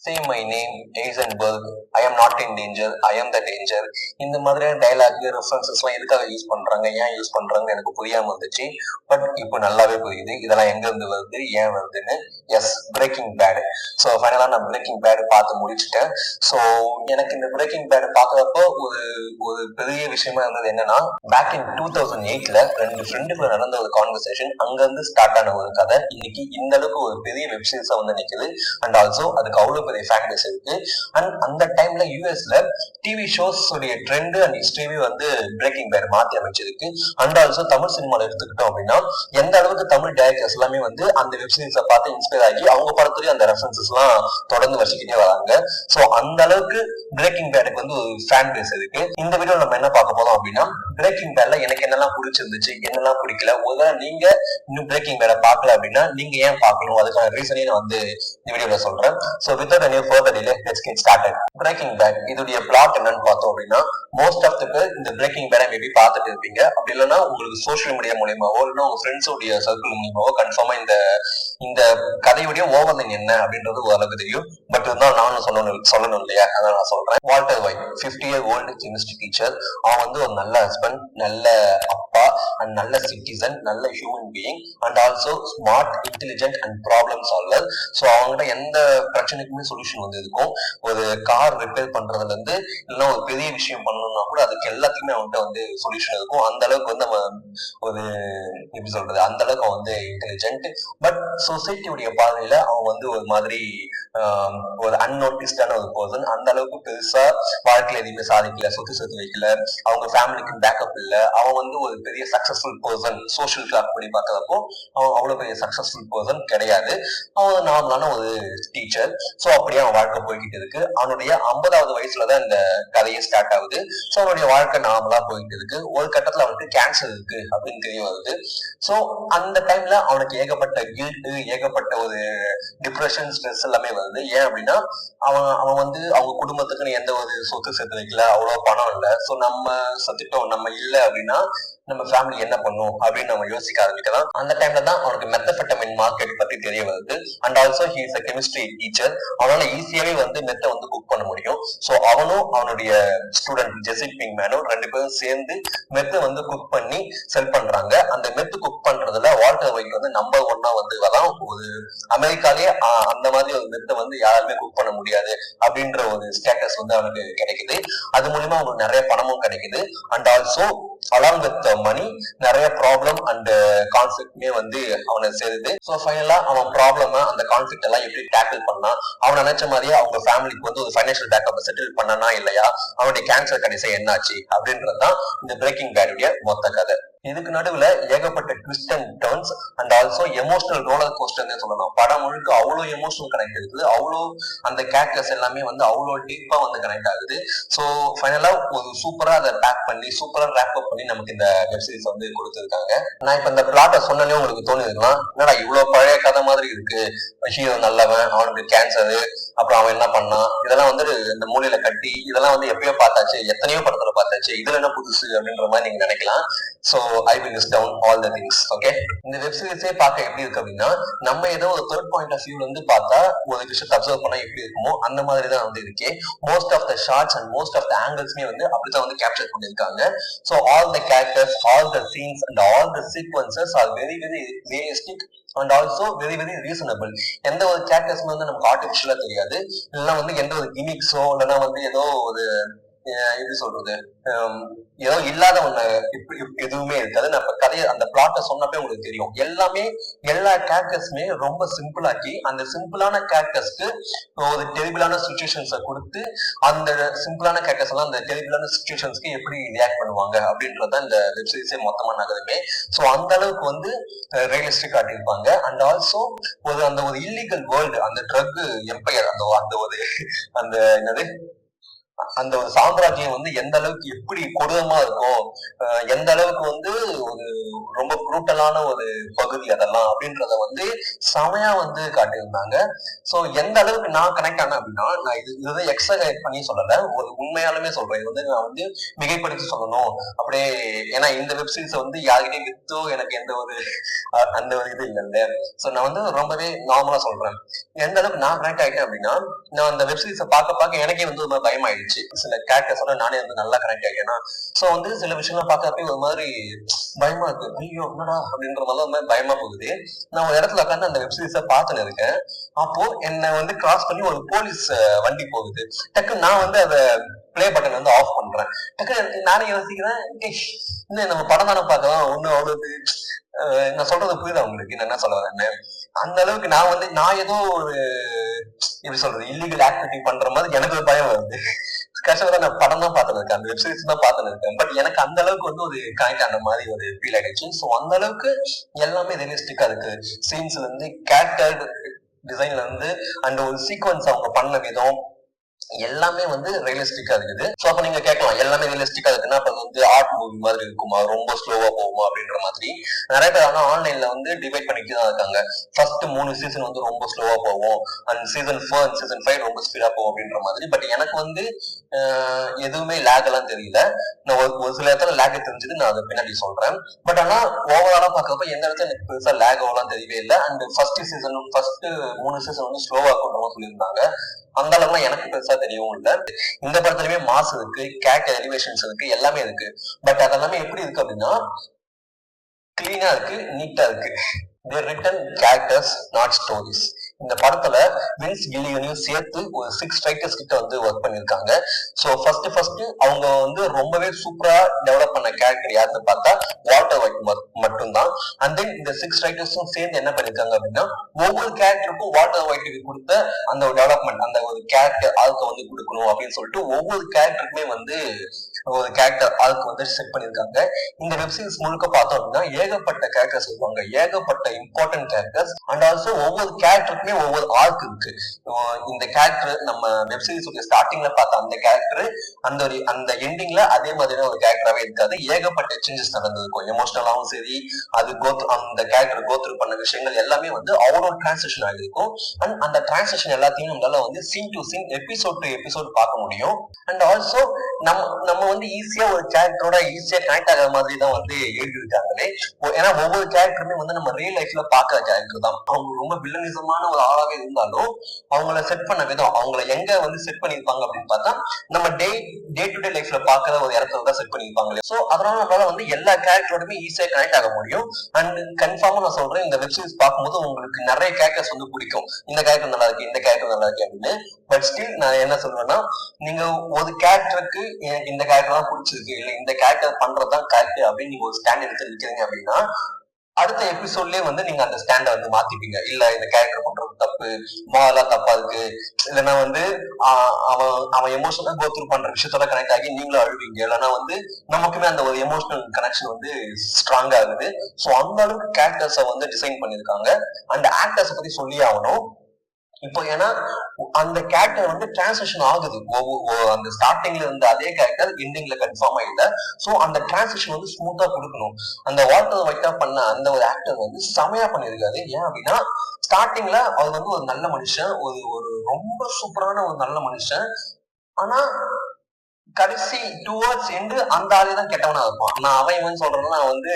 Say my name, Heisenberg, I am not in danger, I am the danger. இந்த மாதிரியான dialogue references எல்லாம் எதுக்காக use பண்றாங்க, ஏன் யூஸ் பண்றாங்கன்னு எனக்கு புரியாம இருந்துச்சு. பட் இப்போ நல்லாவே புரியுது இதெல்லாம் எங்க இருந்து வருது, ஏன் வருதுன்னு. S, braking bad. ஸோ ஃபைனலா நான் பிரேக்கிங் பேட் பார்த்து முடிச்சுட்டேன். ஸோ எனக்கு இந்த பிரேக்கிங் பேட் பார்க்கறப்போ ஒரு ஒரு பெரிய விஷயமா இருந்தது என்னன்னா, பேக் இன் 2008 ரெண்டு ஃப்ரெண்டுக்குள்ள நடந்த ஒரு கான்வர்சேஷன், அங்க இருந்து ஸ்டார்ட் ஆன ஒரு கதை இன்னைக்கு இந்த அளவுக்கு ஒரு பெரிய வெப்சீரிஸா வந்து நிக்குது. அண்ட் ஆல்சோ அதுக்கு அவ்வளவு பெரிய ஃபேன் பேஸ் இருக்கு. அண்ட் அந்த டைம்ல யூஎஸ்ல டிவி ஷோஸ் உடைய ட்ரெண்ட் அண்ட் ஹிஸ்டரியே வந்து பிரேக்கிங் பேட் மாத்தி அமைச்சிருக்கு. அண்ட் ஆல்சோ தமிழ் சினிமால எடுத்துக்கிட்டோம் அப்படின்னா எந்த அளவுக்கு தமிழ் டைரக்டர்ஸ் எல்லாமே வந்து அந்த வெப்சீரிஸை பார்த்து இன்ஸ்பயர் ஆகி அவங்க படத்துலயும் அந்த ரெஃபரன்சஸ் எல்லாம் தொடர்ந்து வச்சுக்கிட்டே வராங்க. ஸோ அந்த அளவுக்கு பிரேக்கிங் பேடுக்கு வந்து ஒரு ஃபேன் பேஸ் இருக்கு. இந்த வீடியோ நம்ம என்ன பார்க்க போறோம் அப்படின்னா, பிரேக்கிங் பேட்ல எனக்கு என்னெல்லாம் பிடிச்சிருந்துச்சு, என்னெல்லாம் பிடிக்கல, ஒருவேளை நீங்க இன்னும் பிரேக்கிங் பேட பார்க்கல அப்படின்னா நீங்க ஏன் பார்க்கணும், அதுக்கான ரீசனே நான் வந்து இந்த வீடியோல சொல்றேன். So without any further delay, let's get started. Breaking Bad இதோடைய பிளாட் என்னன்னு பார்த்தோம் அப்படின்னா, மோஸ்ட் ஆஃப் த பேர் இந்த பிரேக்கிங் பேடை மேபி பார்த்துட்டு இருப்பீங்க. அப்படி இல்லைன்னா உங்களுக்கு சோஷியல் மீடியா மூலியமாவோ இல்லைன்னா உங்க ஃப்ரெண்ட்ஸோடைய சர்க்கிள் மூலியமாவோ கன்ஃபார்மா இந்த கதையுடைய ஓவர்லைன் என்ன அப்படின்றது ஓரளவுக்கு தெரியும். பட் இருந்தாலும் நானும் சொல்லணும் இல்லையா, அதான் நான் சொல்றேன். Walter white 50-year-old chemistry teacher. அவன் வந்து ஒரு நல்ல ஹஸ்பண்ட், நல்ல அப்பா அண்ட் நல்ல சிட்டிசன், நல்ல human being and also smart, intelligent and problem solver. So அவங்ககிட்ட எந்த பிரச்சனைக்குமே சொல்யூஷன் வந்து இருக்கும். ஒரு கார் ரிப்பேர் பண்றதுல இருந்து இல்லைன்னா ஒரு பெரிய விஷயம் பண்ணணும்னா கூட அதுக்கு எல்லாத்துக்குமே அவன்கிட்ட வந்து சொல்யூஷன் இருக்கும். அந்த அளவுக்கு வந்து அவன் ஒரு எப்படி சொல்றது, அந்த அளவுக்கு அவன் வந்து இன்டெலிஜென்ட். பட் சொசைட்டியுடைய பார்வையில அவன் வந்து ஒரு மாதிரி ஒரு அன்னோட்டிஸ்டான ஒரு பர்சன். அந்த அளவுக்கு பெருசா வாழ்க்கையில எதுவுமே சாதிக்கல, சொத்து சேர்த்து வைக்கல, அவங்க ஃபேமிலிக்கு பேக்கப் இல்லை. அவன் வந்து ஒரு பெரிய சக்சஸ்ஃபுல் பர்சன். சோஷியல் கிளாஸ் படி பார்க்கறப்போ அவன் அவ்வளவு பெரிய சக்சஸ்ஃபுல் பர்சன் கிடையாது. அவன் நார்மலான ஒரு டீச்சர். ஸோ அப்படியே அவன் வாழ்க்கை போய்கிட்டு இருக்கு. அவனுடைய 50வது வயசுலதான் இந்த கதையே ஸ்டார்ட் ஆகுது. ஸோ அவனுடைய வாழ்க்கை நார்மலா போயிட்டு இருக்கு. ஒரு கட்டத்துல அவனுக்கு கேன்சர் இருக்கு அப்படின்னு தெரிய வருது. ஸோ அந்த டைம்ல அவனுக்கு ஏகப்பட்ட கில்ட், ஏகப்பட்ட ஒரு டிப்ரெஷன், ஸ்ட்ரெஸ் எல்லாமே வருது. ஏன் அப்படின்னா அவன் வந்து அவங்க குடும்பத்துக்குன்னு எந்த ஒரு சொத்து சேர்த்து வைக்கல, அவ்வளவு பணம் இல்லை. ஸோ நம்ம சத்துட்டோம், நம்ம இல்லை அப்படின்னா நம்ம ஃபேமிலி என்ன பண்ணும் அப்படின்னு நம்ம யோசிக்க ஆரம்பிக்கலாம். அந்த டைம்ல தான் அவனுக்கு மெத்தபெட்டமைன் மார்க்கெட் பத்தி தெரிய வருது. And also he is a chemistry teacher. அவனால ஈஸியாவே வந்து மெத்தை வந்து குக் பண்ண முடியும். ஸோ அவனும் அவனுடைய ஸ்டூடெண்ட் ஜெசி பிங்க்மேனும் ரெண்டு பேரும் சேர்ந்து மெத்தை வந்து குக் பண்ணி செல் பண்றாங்க. அந்த மெத்து குக் பண்றதுல வால்டர் ஒயிட் வந்து நம்பர் 1 வந்து வரான். ஒரு அமெரிக்காலேயே அந்த மாதிரி ஒரு மெத்தை வந்து யாருமே குக் பண்ண முடியாது அப்படின்ற ஒரு ஸ்டேட்டஸ் வந்து அவனுக்கு கிடைக்குது. அது மூலியமா அவனுக்கு நிறைய பணமும் கிடைக்குது. அண்ட் ஆல்சோ அலாங் வித் மணி நிறைய ப்ராப்ளம் அண்ட் கான்ஃபிளிக்ட்மே வந்து அவனை சேருது. ஸோ ஃபைனலா அவன் ப்ராப்ளம், அந்த கான்ஃபிளிக்ட் எல்லாம் எப்படி டேக்கிள் பண்ணா, அவன் நினைச்ச மாதிரியே அவங்க ஃபேமிலிக்கு வந்து ஒரு ஃபைனான்சியல் பேக்கப் செட்டில் பண்ணனா இல்லையா, அவனுடைய கேன்சர் கடைசி என்னாச்சு அப்படின்றதுதான் இந்த பிரேக்கிங் பேடுடைய மொத்த கதை. இதுக்கு நடுவுல ஏகப்பட்ட twist and turns and also emotional roller கோஸ்டர்னே சொல்லலாம். படம் முழுக்க அவ்வளோ எமோஷனல் கனெக்ட் இருக்குது. அவ்வளோ அந்த கேரக்டர்ஸ் எல்லாமே வந்து அவ்வளோ டீப்பா வந்து கனெக்ட் ஆகுது. ஸோ ஃபைனலா ஒரு சூப்பரா அதை பேக் பண்ணி சூப்பரா ரேப் அப் பண்ணி நமக்கு இந்த வெப் சீரிஸ் வந்து கொடுத்துருக்காங்க. நான் இப்ப இந்த பிளாட்டை சொன்னே உங்களுக்கு தோணி இருக்கலாம், என்னடா இவ்வளவு பழைய கதை மாதிரி இருக்கு, ஹீரோ நல்லவன், அவனுக்கு கேன்சரு, அப்புறம் அவன் என்ன பண்ணான், இதெல்லாம் வந்து இந்த மூலையில கட்டி இதெல்லாம் வந்து எப்பயோ பார்த்தாச்சு, எத்தனையோ படத்துல பார்த்தாச்சு, இதுல என்ன புதுசு அப்படின்ற மாதிரி நீங்க நினைக்கலாம். So I will list down all the things. Okay, இந்த வெப் சீரிஸே பார்க்க எப்படி இருக்கு அப்படின்னா, நம்ம ஏதோ ஒரு தேர்ட் பாயிண்ட் ஆஃப் வியூல இருந்து பார்த்தா ஒரு விஷயத்தை அப்சர்வ் பண்ணா எப்படி இருக்குமோ அந்த மாதிரி தான் வந்து இருக்கே. Most of the shots and most of the ஆங்கிள்ஸ்மே வந்து அப்படிதான் வந்து கேப்சர் பண்ணிருக்காங்க. So all the characters, all the scenes and all the sequences are very very realistic and also very very reasonable. எந்த ஒரு கேரக்டர்ஸ்மே வந்து நமக்கு ஆர்டிபிஷியலா தெரியாது. இல்லைன்னா வந்து எந்த ஒரு கிமிக்ஸோ இல்லைன்னா வந்து ஏதோ ஒரு எப்படி சொல்றது, ஏதோ இல்லாத ஒண்ணு எதுவுமே இருக்காது. நம்ம கதையை அந்த பிளாட்டை சொன்னப்பே உங்களுக்கு தெரியும். எல்லா கேரக்டர்ஸுமே ரொம்ப சிம்பிளாக்கி அந்த சிம்பிளான கேரக்டர்ஸ்க்கு ஒரு டெரிபிளான சுச்சுவேஷன்ஸை கொடுத்து அந்த சிம்பிளான கேரக்டர்ஸ் எல்லாம் அந்த டெரிபிளான சுச்சுவேஷன்ஸ்க்கு எப்படி ரியாக்ட் பண்ணுவாங்க அப்படின்றத இந்த வெப்சீரிஸே மொத்தமா நகருமே. ஸோ அந்த அளவுக்கு வந்து ரியலிஸ்டிக் காட்டியிருப்பாங்க. அண்ட் ஆல்சோ அந்த ஒரு இல்லீகல் வேர்ல்டு, அந்த ட்ரக் எம்பையர், அந்த ஒரு அந்த என்னது அந்த ஒரு சாம்ராஜ்யம் வந்து எந்த அளவுக்கு எப்படி கொடூரமா இருக்கும், எந்த அளவுக்கு வந்து ஒரு ரொம்ப புரூட்டலான ஒரு பகுதி அதெல்லாம் அப்படின்றத வந்து செமையா வந்து காட்டியிருந்தாங்க. சோ எந்த அளவுக்கு நான் கனெக்ட் ஆனேன் அப்படின்னா, நான் இது எக்ஸகரேட் பண்ணி சொல்லல, ஒரு உண்மையாலுமே சொல்றேன். இது வந்து நான் வந்து மிகைப்படுத்தி சொல்லணும் அப்படியே. ஏன்னா இந்த வெப் சீரிஸ் வந்து யார்கிட்டயும் வித்தோ எனக்கு எந்த ஒரு அந்த ஒரு இது இல்லைல்ல. சோ நான் வந்து ரொம்பவே நார்மலா சொல்றேன். எந்த அளவுக்கு நான் கனெக்ட் ஆயிட்டேன் அப்படின்னா, நான் அந்த வெப் சீரிஸை பார்க்க எனக்கே வந்து ஒரு மாதிரி பயமாயிடுச்சு. சில கேரக்டர்ஸோட நானே வந்து நல்லா கனெக்ட் ஆகிட்டேன்னா. சோ வந்து சில விஷயம்லாம் பார்க்கறப்ப ஒரு மாதிரி பயமா இருக்கு. ஐயோ என்னடா அப்படின்ற மாதிரி பயமா போகுது. நான் ஒரு இடத்துல உட்காந்து அந்த வெப் சீரிஸை பார்த்துன்னு இருக்கேன். அப்போ என்னை வந்து கிராஸ் பண்ணி ஒரு போலீஸ் வண்டி போகுது. டக்கு நான் வந்து அதை பிளே பட்டன் வந்து ஆஃப் பண்றேன். டக்கு நானே யோசிக்கிறேன், இன்னும் நம்ம படம் தானே பார்க்கலாம், ஒண்ணு அவ்வளவு நான் சொல்றது புரியுதா உங்களுக்கு என்ன சொல்ல வரேன்னு? அந்த அளவுக்கு நான் ஏதோ ஒரு எப்படி சொல்றது இல்லீகல் ஆக்டிவிட்டி பண்ற மாதிரி எனக்கு ஒரு பயம் வருது. கஷ்டப்பட நான் படம் தான் பார்த்துட்டு இருக்கேன், அந்த வெப்சீரிஸ் தான் பார்த்துட்டு இருக்கேன். பட் எனக்கு அந்த அளவுக்கு வந்து ஒரு கனெக்ட் ஆன மாதிரி ஒரு ஃபீல் ஆயிடுச்சு. ஸோ அந்த அளவுக்கு எல்லாமே ரியலிஸ்டிக்கா இருக்கு. சீன்ஸ்ல இருந்து கேரக்டர் டிசைன்ல இருந்து அண்ட் ஒரு சீக்வன்ஸ் அவங்க பண்ண விதம் எல்லாமே வந்து ரியலிஸ்டிக்கா இருக்குது. சோ அப்ப நீங்க கேட்கலாம், எல்லாமே ரியலிஸ்டிக்கா இருக்குன்னா அப்ப வந்து ஆர்ட் மூவி மாதிரி இருக்குமா, ரொம்ப ஸ்லோவா போகுமா அப்படின்ற மாதிரி. நிறைய பேர் ஆனா ஆன்லைன்ல வந்து டிபேட் பண்ணிட்டு தான் இருக்காங்க. ஃபர்ஸ்ட் 3 சீசன் வந்து ரொம்ப ஸ்லோவா போகும் அண்ட் சீசன் 4 அண்ட் சீசன் 5 ரொம்ப ஸ்பீடா போகும் அப்படின்ற மாதிரி. பட் எனக்கு வந்து எதுவுமே லேக் எல்லாம் தெரியல. நான் ஒரு சில இடத்துல லேக் தெரிஞ்சது, நான் அதை பின்னாடி சொல்றேன். பட் ஆனா ஓவராலா பாக்குறப்ப எந்த இடத்துல எனக்கு பெருசா லேக் ஆகலாம் தெரியவே இல்லை. அண்ட் ஃபர்ஸ்ட் 3 சீசன் வந்து ஸ்லோவா கொண்டு சொல்லியிருந்தாங்க. அந்த அளவுக்கு எனக்கு பெருசா தெரியவும் இல்லை. இந்த படத்துலயுமே மாஸ் இருக்கு, கேரக்டர் எலிவேஷன்ஸ் இருக்கு, எல்லாமே இருக்கு. பட் அதெல்லாமே எப்படி இருக்கு அப்படின்னா கிளீனா இருக்கு, நீட்டா இருக்கு. They written characters, not stories. இந்த படத்துல வின்ஸ் கில்லிகனையும் சேர்த்து ஒரு 6 ரைட்டர்ஸ் கிட்ட வந்து ஒர்க் பண்ணிருக்காங்க. சோ ஃபர்ஸ்ட் அவங்க வந்து ரொம்பவே சூப்பரா டெவலப் பண்ண கேரக்டர் யாருன்னு பார்த்தா வால்டர் ஒயிட் மட்டும்தான். அண்ட் தென் இந்த 6 ரைட்டர்ஸும் சேர்ந்து என்ன பண்ணிருக்காங்க அப்படின்னா ஒவ்வொரு கேரக்டருக்கும் வால்டர் ஒயிட்டுக்கு கொடுத்த அந்த ஒரு டெவலப்மெண்ட், அந்த ஒரு கேரக்டர் ஆளுக்கு வந்து கொடுக்கணும் அப்படின்னு சொல்லிட்டு ஒவ்வொரு கேரக்டருக்குமே வந்து ஒரு கேரக்டர் ஆளுக்கு வந்து செட் பண்ணிருக்காங்க. இந்த வெப்சீரிஸ் முழுக்க பார்த்தோம் அப்படின்னா ஏகப்பட்ட கேரக்டர்ஸ் இருப்பாங்க, ஏகப்பட்ட இம்பார்ட்டன்ட் கேரக்டர்ஸ். அண்ட் ஆல்சோ ஒவ்வொரு கேரக்டருக்குமே ஒவ்வொரு ஆர்க் இருக்கு. இந்த கேரக்டர் நம்ம வெப்சீரிஸ் ஸ்டார்டிங்ல பார்த்த அந்த கேரக்டர் அந்த எண்டிங்ல அதே மாதிரியான ஒரு கேரக்டராகவே இருக்காது. ஏகப்பட்ட சேஞ்சஸ் நடந்திருக்கும். எமோஷனலாவும் சரி, அது அந்த கேரக்டர் கோத்ரூ பண்ண விஷயங்கள் எல்லாமே வந்து அவரோட டிரான்சிஷன் ஆகிருக்கும். அண்ட் அந்த டிரான்சிஷன் எல்லாத்தையும் நம்மளால வந்து scene to scene, episode to episode பார்க்க முடியும். அண்ட் ஆல்சோ நம்ம வந்து ஈஸியா ஒரு கேரக்டரோட ஈஸியா கனெக்ட் ஆகிற மாதிரி தான் வந்து எழுதியிருக்காங்களே. ஏன்னா ஒவ்வொரு கேரக்டருமே வந்து நம்ம ரியல் லைஃப்ல பாக்குற கேரக்டர் தான். அவங்க ரொம்ப வில்லனிசமான ஒரு ஆளாக இருந்தாலும் அவங்கள செட் பண்ண விதம், அவங்கள எங்க வந்து செட் பண்ணிருப்பாங்க அப்படின்னு பார்த்தா நம்ம டே டு டே லைஃப்ல பாக்குற ஒரு இடத்துல தான் செட் பண்ணிருப்பாங்க. சோ அதனால நம்மளால வந்து எல்லா கேரக்டரோடுமே ஈஸியா கனெக்ட் ஆக முடியும். அண்ட் கன்ஃபார்மா நான் சொல்றேன், இந்த வெப்சீரிஸ் பார்க்கும்போது உங்களுக்கு நிறைய கேரக்டர்ஸ் வந்து பிடிக்கும். இந்த கேரக்டர் நல்லா இருக்கு, இந்த கேரக்டர் நல்லா இருக்கு அப்படின்னு. பட் ஸ்டில் நான் என்ன சொல்றேன்னா, நீங்க ஒரு கேரக்டருக்கு எனக்கு இந்த கேரக்டர் தான் பிடிச்சிருக்கு, இல்ல இந்த கேரக்டர் பண்றதுதான் கேரக்டர் அப்படின்னு நீங்க ஒரு ஸ்டாண்ட் எடுத்து நிக்கிறீங்க அப்படின்னா அடுத்த எபிசோட்லயே வந்து நீங்க அந்த ஸ்டாண்ட வந்து மாத்திப்பீங்க. இல்ல இந்த கேரக்டர் பண்றது தப்பு, மாதெல்லாம் தப்பா இருக்கு, இல்லைன்னா வந்து அவன் எமோஷனலா கோத்ரூ பண்ற விஷயத்தோட கனெக்ட் ஆகி நீங்களும் அழுவீங்க. இல்லைன்னா வந்து நமக்குமே அந்த ஒரு எமோஷனல் கனெக்ஷன் வந்து ஸ்ட்ராங்கா ஆகுது. சோ அந்த அளவுக்கு கேரக்டர்ஸை வந்து டிசைன் பண்ணிருக்காங்க. அண்ட் ஆக்டர்ஸ் பத்தி சொல்லி ஆகணும். இப்போ ஏன்னா அந்த கேரக்டர் வந்து டிரான்சிஷன் ஆகுது. அந்த ஸ்டார்டிங்ல இருந்த அதே கேரக்டர் எண்டிங்ல கன்ஃபார்மா இல்ல. சோ அந்த டிரான்சிஷன் வந்து ஸ்மூத்தா கொடுக்கணும். அந்த வால்டர் ஒயிட்டா பண்ண அந்த ஒரு ஆக்டர் வந்து செமையா பண்ணிருக்காரு. ஏன் அப்படின்னா ஸ்டார்டிங்ல அவர் வந்து ஒரு நல்ல மனுஷன், ஒரு ரொம்ப சூப்பரான ஒரு நல்ல மனுஷன். ஆனா கடைசி டுவர்ட்ஸ் எண்டு அந்த ஆளே தான் கெட்டவனா இருப்பான். நான் அவன் இவன் சொல்றேன்னா நான் வந்து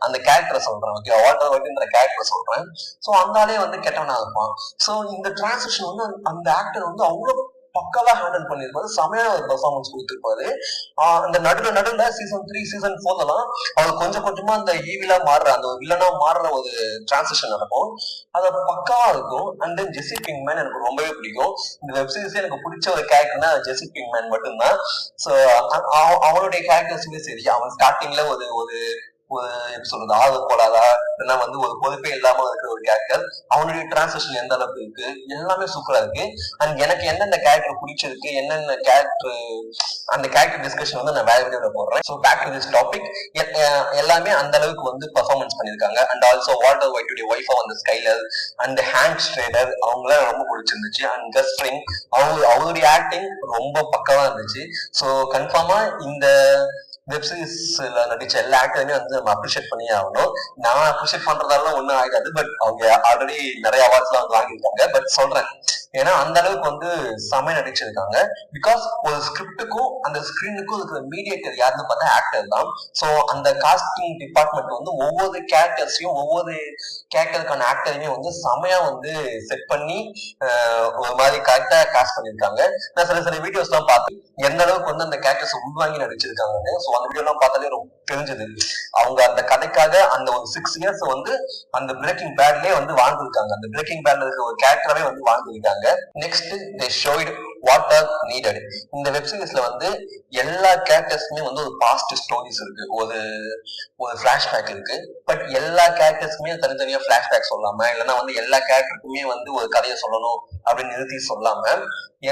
அந்த கேரக்டரை சொல்றேன், ஓகே, வால்டர் ஒயிட்ன்ற கேரக்டரை சொல்றேன். சோ அந்த ஆளே வந்து கெட்டவனா இருப்பான். சோ இந்த டிரான்சிஷன் வந்து அந்த ஆக்டர் வந்து அவ்வளவு பக்காவா ஹேண்டில் பண்ணிருப்பாரு. செமையான ஒரு பெர்ஃபார்மன்ஸ் கொடுத்திருப்பாரு. அந்த நடுவுல சீசன் 3 சீசன் 4 எல்லாம் அவர் கொஞ்சம் கொஞ்சமா அந்த ஈவிலா மாறுற, அந்த வில்லனா மாறுற ஒரு டிரான்சிஷன் நடக்கும். அது பக்காவா இருக்கும். அண்ட் தென் ஜெசி பிங்க்மேன் எனக்கு ரொம்பவே பிடிக்கும். இந்த வெப்சீரிஸ் எனக்கு பிடிச்ச ஒரு கேரக்டர்னா ஜெசி பிங்க்மேன் மட்டும்தான். சோ அவனுடைய கேரக்டர்ஸுமே சரி, அவன் ஸ்டார்டிங்ல ஒரு ஒரு எப்படி சொல்றது ஆர்வ கோளாதா இல்லைன்னா வந்து ஒரு பொறுப்பே இல்லாம இருக்கிற ஒரு கேரக்டர். அவனுடைய டிரான்ஸ்லேஷன் எந்த அளவுக்கு இருக்கு எல்லாமே சூப்பரா இருக்கு. அண்ட் எனக்கு எந்தெந்த கேரக்டர் பிடிச்சிருக்கு, என்னென்ன கேரக்டர், அந்த கேரக்டர் டிஸ்கஷன் வந்து நான் வேற வீடியோல போடுறேன். So back to this topic, எல்லாமே அந்த அளவுக்கு வந்து பெர்ஃபார்மன்ஸ் பண்ணிருக்காங்க. அண்ட் ஆல்சோ வால்டர் ஒயிட்டுடைய ஒய்ஃபா வந்து ஸ்கைலர் அண்ட் ஹேங்க் ஸ்ட்ரேடர் அவங்கள ரொம்ப பிடிச்சிருந்துச்சு. அண்ட் கஸ்ட்ரிங் அவருடைய ஆக்டிங் ரொம்ப பக்கவா இருந்துச்சு. ஸோ கன்ஃபார்மா இந்த வெப்சீரிஸ்ல நடிச்ச எல்லா ஆக்டருமே வந்து நம்ம அப்ரிஷியேட் பண்ணியே ஆகணும். நான் அப்ரிஷியேட் பண்றதால ஒன்றும் ஆகாது, பட் அவங்க ஆல்ரெடி நிறைய அவார்ட்ஸ் எல்லாம் வந்து வாங்கியிருக்காங்க. பட் சொல்றேன், ஏன்னா அந்த அளவுக்கு வந்து செமை நடிச்சிருக்காங்க. பிகாஸ் ஒரு ஸ்கிரிப்டுக்கும் அந்த ஸ்கிரீனுக்கும் இருக்கிற மீடியேட்டர் யாருன்னு பார்த்தா ஆக்டர் தான். ஸோ அந்த காஸ்டிங் டிபார்ட்மெண்ட் வந்து ஒவ்வொரு கேரக்டர்ஸையும் ஒவ்வொரு கேரக்டருக்கான ஆக்டரையுமே வந்து செமையா வந்து செட் பண்ணி ஒரு மாதிரி கரெக்டா காஸ்ட் பண்ணியிருக்காங்க. நான் சில வீடியோஸ் எல்லாம் பார்த்தேன் எந்த அளவுக்கு வந்து அந்த கேரக்டர்ஸ் உள்வாங்கி நடிச்சிருக்காங்கன்னு. ஸோ அந்த வீடியோ எல்லாம் பார்த்தாலே ரொம்ப தெரிஞ்சது. அவங்க அந்த கதைக்காக அந்த ஒரு 6 இயர்ஸ் வந்து அந்த பிரேக்கிங் பேட்லயே வந்து வாழ்ந்துருக்காங்க. அந்த பிரேக்கிங் பேட்ல இருக்க ஒரு கேரக்டராவே வந்து வாழ்ந்துருக்காங்க. Next they showed what are needed. இந்த வெப்சீரிஸ்ல வந்து எல்லா கேரக்டர்ஸ்க்குமே வந்து ஒரு பாஸ்ட் ஸ்டோரிஸ் இருக்கு, ஒரு பிளாஷ்பேக் இருக்கு. பட் எல்லா கேரக்டர்ஸ்க்குமே தனித்தனியா பிளாஷ்பேக் சொல்லாம, இல்லைன்னா வந்து எல்லா கேரக்டருக்குமே வந்து ஒரு கதையை சொல்லணும் அப்படின்னு நிறுத்தி சொல்லாம,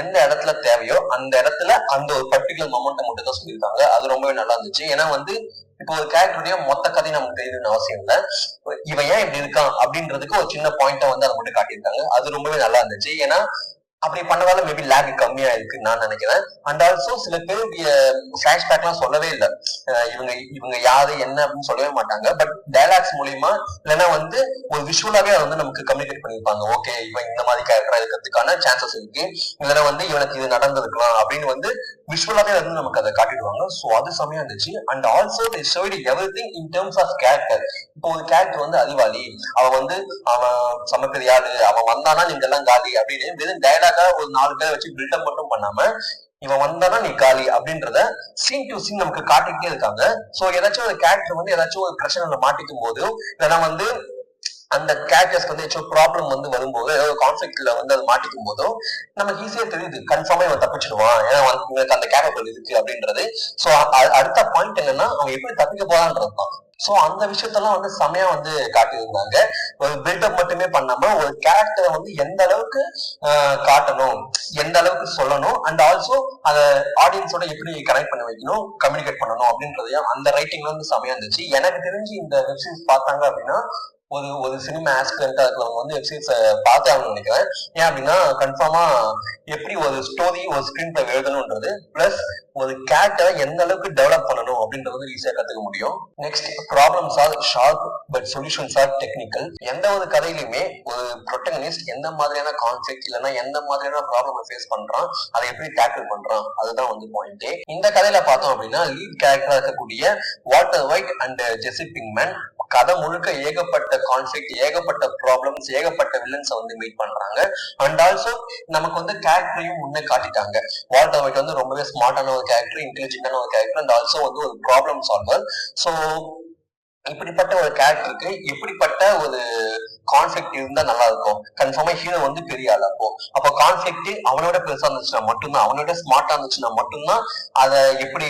எந்த இடத்துல தேவையோ அந்த இடத்துல அந்த ஒரு பர்டிகுலர் மொமெண்ட்டை மட்டும் தான் சொல்லியிருக்காங்க. அது ரொம்பவே நல்லா இருந்துச்சு. ஏன்னா வந்து இப்போ ஒரு கேரக்டருடைய மொத்த கதை நமக்கு தெரியணும்னு அவசியம் இல்லை. இவன் ஏன் இப்படி இருக்கான் அப்படின்றதுக்கு ஒரு சின்ன பாயிண்டா வந்து அதை மட்டும் காட்டியிருக்காங்க. அது ரொம்பவே நல்லா இருந்துச்சு. ஏன்னா அப்படி பண்ணதால மேபி லேக் கம்மியா இருக்குன்னு நான் நினைக்கிறேன். அண்ட் ஆல்சோ சில பேருடைய பிளாஷ்பேக் எல்லாம் சொல்லவே இல்லை. இவங்க யாரு என்ன அப்படின்னு சொல்லவே மாட்டாங்க. பட் டைலாக்ஸ் மூலியமா இல்லைன்னா வந்து ஒரு விஷுவலாவே அதை வந்து நமக்கு கம்யூனிகேட் பண்ணிருப்பாங்க. ஓகே, இவன் இந்த மாதிரி கேரக்டரா இருக்கிறதுக்கான சான்சஸ் இருக்கு, இல்லைன்னா வந்து இவனுக்கு இது நடந்திருக்கலாம் அப்படின்னு வந்து விஷுவலாவே வந்து நமக்கு அதை காட்டிடுவாங்க. ஸோ அது செமையா இருந்துச்சு. And also they showed everything in terms of character. இப்போ ஒரு கேரக்டர் வந்து அறிவாளி, அவன் செம பெரிய ஆளு, அவன் வந்தானா நீங்க எல்லாம் காலி அப்படின்னு வெறும் டைலாகா ஒரு 4 பேரை வச்சு பில்டப் மட்டும் பண்ணாம, இவன் வந்தானா நீ காலி அப்படின்றத சீன் டு சீன் நமக்கு காட்டிக்கிட்டே இருக்காங்க. சோ ஏதாச்சும் ஒரு கேரக்டர் வந்து ஏதாச்சும் ஒரு பிரச்சனைல மாட்டிக்கும் போது, இல்லைன்னா வந்து அந்த கேரக்டர்ஸ்க்கு வந்து ஏதாச்சும் ப்ராப்ளம் வந்து வரும்போது, ஏதாவது கான்ஃபிளிக்ட்ல வந்து அது மாட்டிக்கும் போதும் நமக்கு ஈஸியா தெரியுது கன்ஃபார்மா இவன் தப்பிச்சிடுவான், ஏன்னா இவனுக்கு அந்த கேரக்டர் இருக்கு அப்படின்றது. சோ அடுத்த பாயிண்ட் என்னன்னா அவன் எப்படி தப்பிக்க போறான்றதுதான். சோ அந்த விஷயத்தெல்லாம் வந்து செமையா வந்து காட்டியிருந்தாங்க. ஒரு பில்டப் மட்டுமே பண்ணாம ஒரு கேரக்டரை வந்து எந்த அளவுக்கு காட்டணும், எந்த அளவுக்கு சொல்லணும், அண்ட் ஆல்சோ அதை ஆடியன்ஸோட எப்படி கனெக்ட் பண்ணி வைக்கணும், கம்யூனிகேட் பண்ணணும் அப்படின்றதையும் அந்த ரைட்டிங் வந்து செமையா இருந்துச்சு. எனக்கு தெரிஞ்சு இந்த வெப்சீரிஸ் பார்த்தாங்க அப்படின்னா ஒரு சினிமா ஆஸ்பிரண்டா இருக்கிறவங்க வந்து வெப்சீரிஸை பார்த்தே ஆகணும்னு நினைக்கிறேன். ஏன் அப்படின்னா கன்ஃபார்மா எப்படி ஒரு ஸ்டோரி ஒரு ஸ்கிரீன் பிளே எழுதணும்ன்றது பிளஸ் ஒரு கேரக்டரை எந்த அளவுக்கு டெவலப் பண்ணணும் அப்படின்றது ஈஸியா கத்துக்க முடியும். Next, problems are sharp but solutions are technical. எந்த ஒரு கதையிலுமே ஒரு ப்ரொட்டகனிஸ்ட் எந்த மாதிரியான கான்ஃபிளிக்ட் இல்லைன்னா எந்த மாதிரியான ப்ராப்ளம் ஃபேஸ் பண்றான், அதை எப்படி டேக்கிள் பண்றான், அதுதான் வந்து பாயிண்டே. இந்த கதையில பார்த்தோம் அப்படின்னா லீட் கேரக்டரா இருக்கக்கூடிய Walter white and Jesi Pinkman கதை முழுக்க ஏகப்பட்ட கான்ஃபிளிக்ட், ஏகப்பட்ட ப்ராப்ளம்ஸ், ஏகப்பட்ட வில்லன்ஸை வந்து மீட் பண்றாங்க. அண்ட் ஆல்சோ நமக்கு வந்து கேரக்டரையும் முன்னே காட்டிட்டாங்க. வால்டர் ஒயிட் வந்து ரொம்பவே ஸ்மார்ட்டான ஒரு கேரக்டர், இன்டெலிஜென்டான ஒரு கேரக்டர், அண்ட் ஆல்சோ வந்து ஒரு ப்ராப்ளம் சால்வர். ஸோ இப்படிப்பட்ட ஒரு கேரக்டருக்கு எப்படிப்பட்ட ஒரு கான்ஃபிளிக்ட் இருந்தா நல்லா இருக்கும். கன்ஃபார்மா ஹீரோ வந்து பெரிய ஆள். அப்போ கான்ஃபிளிக்ட் அவனோட பெருசா இருந்துச்சுன்னா மட்டும்தான், அவனோட ஸ்மார்ட்டா இருந்துச்சுன்னா மட்டும்தான் அதை எப்படி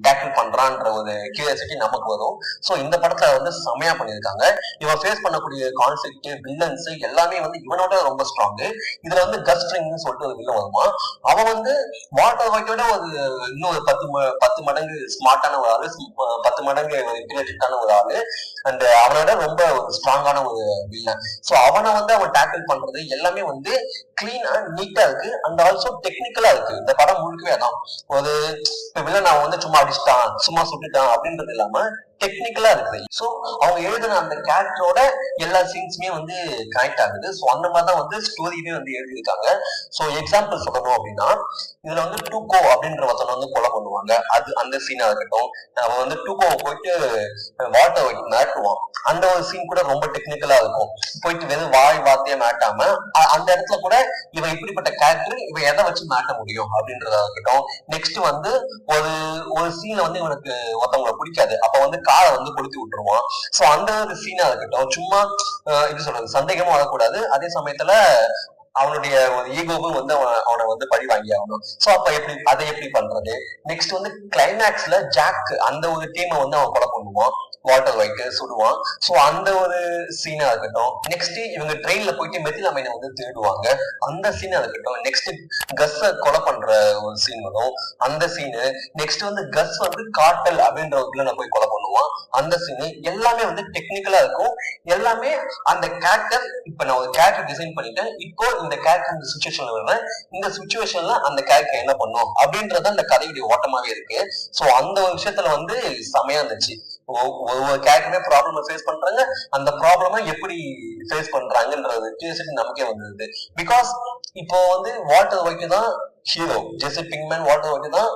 டேக்கிள் பண்றான்ற ஒரு கியூரியாசிட்டி நமக்கு வரும். ஸோ இந்த படத்துல வந்து செமையா பண்ணியிருக்காங்க. இவன் ஃபேஸ் பண்ணக்கூடிய கான்ஃபிளிக்ட், வில்லன்ஸ் எல்லாமே வந்து இவனோட ரொம்ப ஸ்ட்ராங்கு. இதுல வந்து கஸ்ட்ரிங்னு சொல்லிட்டு ஒரு வில்லன் வருமா, அவன் வந்து வால்டர் ஒயிட்டோட ஒரு இன்னும் 10 மடங்கு ஸ்மார்ட்டான ஒரு ஆளு, 10 மடங்கு இன்டெலிஜென்டான ஒரு ஆளு, அண்ட் அவனோட ரொம்ப ஒரு ஸ்ட்ராங்கான ஒரு வில்லன். சோ அவனை வந்து அவன் டேக்கிள் பண்றது எல்லாமே வந்து கிளீனா நீட்டா இருக்கு. அண்ட் ஆல்சோ டெக்னிக்கலா இருக்கு. இந்த படம் முழுக்கவே அதான், ஒரு வில்லன் அவன் வந்து சும்மா அடிச்சுட்டான், சும்மா சுட்டுட்டான் அப்படின்றது இல்லாம டெக்னிக்கலா இருக்குது. சோ அவங்க எழுதின அந்த கேரக்டரோட எல்லா சீன்ஸுமே வந்து கனெக்ட் ஆகுது. சோ அந்த மாதிரிதான் வந்து ஸ்டோரியுமே வந்து எழுதியிருக்காங்க. சோ எக்ஸாம்பிள் சொல்லணும் அப்படின்னா, இதுல வந்து டூகோ அப்படின்ற ஒருத்தனை வந்து கொலை பண்ணுவாங்க. அது அந்த சீனா இருக்கட்டும், அவன் வந்து டூகோவை போயிட்டு வால்டர் ஒயிட் மிரட்டுவான். அந்த ஒரு சீன் கூட ரொம்ப டெக்னிக்கலா இருக்கும். போயிட்டு வெறும் வார்த்தையை மாட்டாம அந்த இடத்துல கூட இவன் இப்படிப்பட்ட கேரக்டர், இவன் எதை வச்சு மாட்ட முடியும் அப்படின்றதா இருக்கட்டும். நெக்ஸ்ட் வந்து ஒரு சீன்ல வந்து இவனுக்கு ஒருத்தவங்களை பிடிக்காது, அப்ப வந்து காரை வந்து கொளுத்தி விட்டுருவான். சோ அந்த ஒரு சீனா இருக்கட்டும், சும்மா இது சொல்றது சந்தேகமும் வரக்கூடாது, அதே சமயத்துல அவனுடைய ஒரு ஈகோவும் வந்து அவனை வந்து பழி வாங்கி ஆகணும். சோ அப்ப அதை எப்படி பண்றது. நெக்ஸ்ட் வந்து கிளைமேக்ஸ்ல ஜாக் அந்த ஒரு டீமை வந்து அவன் கொலை பண்ணுவான். Water white சுடுவான். சோ அந்த ஒரு சீனா இருக்கட்டும். நெக்ஸ்ட் இவங்க ட்ரெயின்ல போயிட்டு மெத்திலமைனை வந்து தேடுவாங்க, அந்த சீனா இருக்கட்டும். நெக்ஸ்ட் கஸ்ஸ கொலை பண்ற ஒரு சீன் வரும், அந்த சீனு. நெக்ஸ்ட் வந்து கஸ் வந்து காட்டல் அப்படின்ற ஒரு வில்லனை போய் கொலை பண்ணுவான், அந்த சீனு. எல்லாமே வந்து டெக்னிக்கலா இருக்கும். எல்லாமே அந்த கேரக்டர், இப்ப நான் ஒரு கேரக்டர் டிசைன் பண்ணிட்டேன், இப்போ இந்த கேரக்டர் இந்த சுச்சுவேஷன்ல வருவேன், இந்த சுச்சுவேஷன்ல அந்த கேரக்டர் என்ன பண்ணும் அப்படின்றது அந்த கதையுடைய ஓட்டமாவே இருக்கு. சோ அந்த ஒரு விஷயத்துல வந்து செமையா இருந்துச்சு. ஒவ்வொரு கேரக்டருமே ப்ராப்ளம் ஃபேஸ் பண்றாங்க, அந்த ப்ராப்ளமா எப்படி ஃபேஸ் பண்றாங்கன்றது கியூரியாசிட்டி நமக்கே வந்தது. பிகாஸ் இப்போ வந்து வால்டர் ஒயிட் தான் ஹீரோ, ஜெசி பிங்க்மேன் வால்டர் ஒயிட் தான்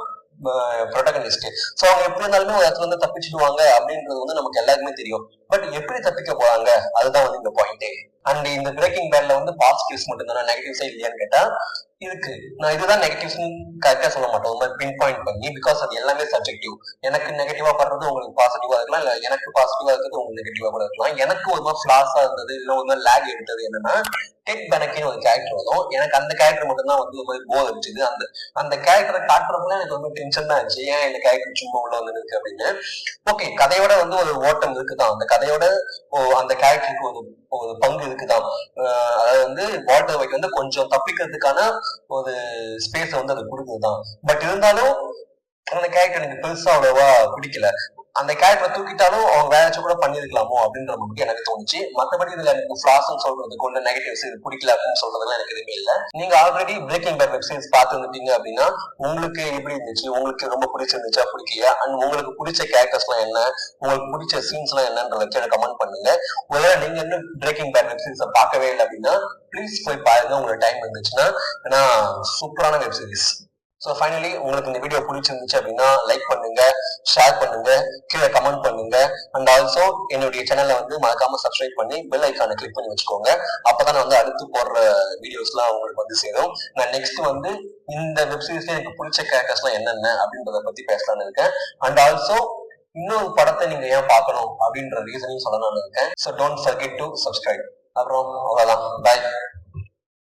ப்ரொட்டகனிஸ்ட். சோ அவங்க எப்படி இருந்தாலுமே ஒரு இடத்துல வந்து தப்பிச்சுடுவாங்க அப்படின்றது வந்து நமக்கு எல்லாருக்குமே தெரியும். பட் எப்படி தப்பிக்க போறாங்க, அதுதான் வந்து இந்த பாயிண்டே. அண்ட் இந்த பிரேக்கிங் பேட்ல வந்து பாசிட்டிவ்ஸ் மட்டும் தானே, நெகட்டிவ்ஸே இல்லையான்னு கேட்டா இருக்கு. நான் இதுதான் நெகட்டிவ்ஸ் கரெக்டா சொல்ல மாட்டேன், ஒரு மாதிரி பின் பாயிண்ட் பண்ணி. பிகாஸ் அது எல்லாமே சப்ஜெக்டிவ். எனக்கு நெகட்டிவா படுறது உங்களுக்கு பாசிட்டிவா இருக்கலாம், இல்ல எனக்கு பாசிட்டிவா இருக்கிறது உங்களுக்கு நெகட்டிவா கூட இருக்கலாம். எனக்கு ஒரு மாதிரி ஃபிளாஸா இருந்தது, இல்ல ஒரு மாதிரி லேக் எடுத்தது என்னன்னா, டெட் பெனக்கின்னு ஒரு கேரக்டர் வரும். எனக்கு அந்த கேரக்டர் மட்டும் தான் வந்து ஒரு மாதிரி போர் அடிச்சுது. அந்த கேரக்டரை காட்டுறதுல எனக்கு ரொம்ப டென்ஷன் தான் ஆச்சு, ஏன் இந்த கேரக்டர் சும்மா உள்ள வந்து இருக்கு அப்படின்னு. ஓகே, கதையோட வந்து ஒரு ஓட்டம் இருக்குதான், அந்த கதையோட அந்த கேரக்டருக்கு ஒரு பங்கு இருக்குதான். அதாவது வந்து வால்டர் ஒயிட் வந்து கொஞ்சம் தப்பிக்கிறதுக்கான ஒரு ஸ்பேஸ் வந்து அது கொடுக்குதுதான். பட் இருந்தாலும் அந்த கேரக்டர் எனக்கு பெருசா அவ்வளவா பிடிக்கல. அந்த கேரக்டரை தூக்கிட்டாலும் அவங்க வேற ஏதாச்சும் கூட பண்ணிருக்கலாமோ அப்படின்ற மாதிரி எனக்கு தோணுச்சு. மற்றபடி இதுல எனக்கு ஃபிளாஸ்ன்னு சொல்றதுக்கு உள்ள நெகட்டிவ்ஸ் இது பிடிக்கல அப்படின்னு சொல்றதுலாம் எனக்கு எதுவுமே இல்லை. நீங்க already breaking bad web series பார்த்து வந்துட்டீங்க அப்படின்னா உங்களுக்கு எப்படி இருந்துச்சு, உங்களுக்கு ரொம்ப பிடிச்சிருந்துச்சா பிடிக்கலையா, அண்ட் உங்களுக்கு பிடிச்ச கேரக்டர்ஸ் எல்லாம் என்ன, உங்களுக்கு பிடிச்ச சீன்ஸ் எல்லாம் என்னன்றத எனக்கு கமெண்ட் பண்ணுங்க. ஒருவேளை நீங்க இன்னும் பிரேக்கிங் பேட் வெப் சீரிஸை பார்க்கவே இல்லை அப்படின்னா ப்ளீஸ் போய் பாருங்க, உங்களுக்கு டைம் இருந்துச்சுன்னா. ஏன்னா சூப்பரான வெப் சீரிஸ். ஸோ ஃபைனலி உங்களுக்கு இந்த வீடியோ பிடிச்சிருந்துச்சு அப்படின்னா லைக் பண்ணுங்க, ஷேர் பண்ணுங்க, கீழே கமெண்ட் பண்ணுங்க. அண்ட் ஆல்சோ என்னுடைய சேனலை வந்து மறக்காம சப்ஸ்கிரைப் பண்ணி பெல் ஐக்கானை கிளிக் பண்ணி வச்சுக்கோங்க. அப்பதான் நான் வந்து அடுத்து போடுற வீடியோஸ்லாம் உங்களுக்கு வந்து சேரும். நான் நெக்ஸ்ட் வந்து இந்த வெப் சீரிஸ்ல எனக்கு பிடிச்ச கேரக்டர்ஸ்லாம் என்னென்ன அப்படின்றத பத்தி பேசலாம்னு இருக்கேன். அண்ட் ஆல்சோ இன்னொரு படத்தை நீங்க ஏன் பார்க்கணும் அப்படின்ற ரீசனையும் சொல்லலாம்னு இருக்கேன். So don't forget to subscribe. அப்புறம் அவ்வளவுதான், பாய்.